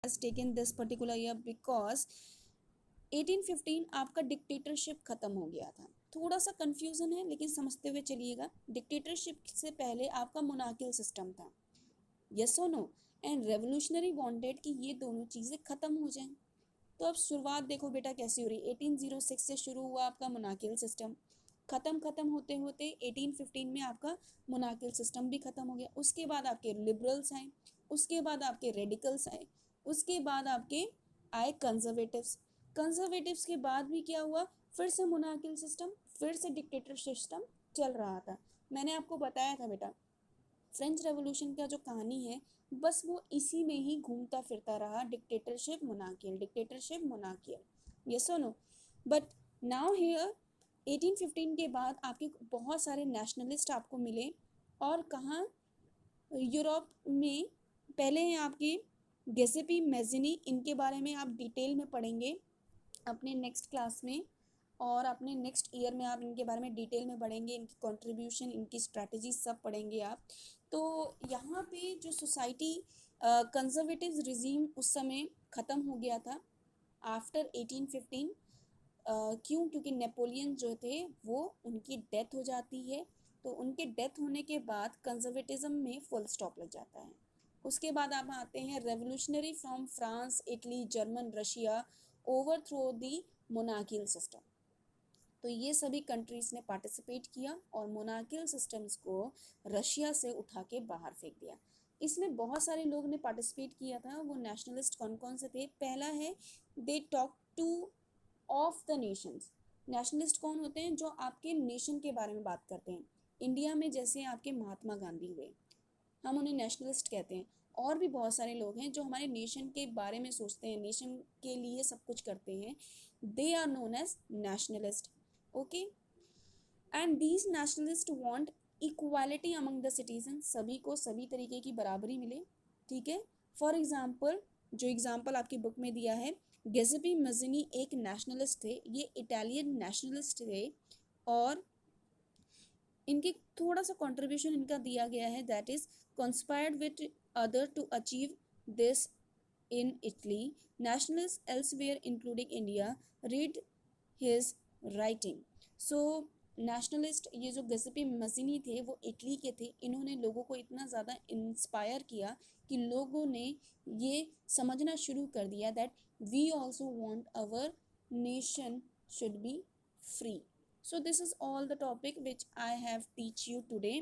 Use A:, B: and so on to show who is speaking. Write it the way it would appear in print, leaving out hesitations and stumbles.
A: Has taken this particular year because 1815 आपका dictatorship खत्म हो गया था। थोड़ा सा कंफ्यूजन है लेकिन समझते हुए चलिएगा। डिक्टेटरशिप से पहले आपका मोनार्कियल सिस्टम था, यस और नो, एंड रेवोल्यूशनरी वांटेड कि ये दोनों चीज़ें खत्म हो जाएं। तो अब शुरुआत देखो बेटा कैसी हो रही है। 1806 से शुरू हुआ आपका मोनार्कियल सिस्टम, खत्म होते होते 1815 में आपका मोनार्कियल सिस्टम भी खत्म हो गया। उसके बाद आपके लिबरल्स आए, उसके बाद आपके रेडिकल्स आए, उसके बाद आपके आए कंजर्वेटिव्स। कंजर्वेटिव्स के बाद भी क्या हुआ, फिर से मोनार्कियल सिस्टम, फिर से डिक्टेटर सिस्टम चल रहा था। मैंने आपको बताया था बेटा, फ्रेंच रेवोल्यूशन का जो कहानी है बस वो इसी में ही घूमता फिरता रहा, dictatorship monarchial, dictatorship monarchial, yes और नो। बट नाउ हियर 1815 के बाद आपके बहुत सारे नेशनलिस्ट आपको मिले। और कहाँ, यूरोप में। पहले हैं आपके गेसेपी मैजिनी, इनके बारे में आप डिटेल में पढ़ेंगे अपने नेक्स्ट क्लास में, और अपने नेक्स्ट ईयर में आप इनके बारे में डिटेल में पढ़ेंगे, इनकी कंट्रीब्यूशन, इनकी स्ट्रैटेजी सब पढ़ेंगे आप। तो यहाँ पे जो सोसाइटी कंजर्वेटिव रिजीम उस समय ख़त्म हो गया था आफ्टर 1815। क्यों? क्योंकि नेपोलियन जो थे वो उनकी डेथ हो जाती है। तो उनके डेथ होने के बाद कंजर्वेटिज्म में फुल स्टॉप लग जाता है। उसके बाद आप आते हैं revolutionary from France, Italy, German, Russia, overthrow the monarchial system. तो ये सभी कंट्रीज़ ने पार्टिसिपेट किया और मोनार्कियल सिस्टम्स को रशिया से उठा के बाहर फेंक दिया। इसमें बहुत सारे लोग ने पार्टिसिपेट किया था। वो नेशनलिस्ट कौन कौन से थे? पहला है, they talk two of the Nations. Nationalist कौन होते हैं? जो आपके नेशन के बारे में बात करते हैं। इंडिया में जैसे आपके महात्मा गांधी हुए, हम उन्हें नेशनलिस्ट कहते हैं। और भी बहुत सारे लोग हैं जो हमारे नेशन के बारे में सोचते हैं, नेशन के लिए सब कुछ करते हैं। They are known as nationalist, okay. And these nationalist want equality among the citizen, सभी को सभी तरीके की बराबरी मिले, ठीक है। फॉर एग्जाम्पल, जो एग्जाम्पल आपकी बुक में दिया है, गेजेपी मजिनी एक नेशनलिस्ट थे, ये इटालियन नेशनलिस्ट थे। और इनकी थोड़ा सा कंट्रीब्यूशन इनका दिया गया है, that is conspired with other to achieve this in Italy. Nationalists elsewhere including India read his writing. So nationalist ये जो गेसेपी मजीनी थे वो इटली के थे। इन्होंने लोगों को इतना ज़्यादा इंस्पायर किया कि लोगों ने ये समझना शुरू कर दिया that we also want our nation should be free. So this is all the topic which I have teach you today.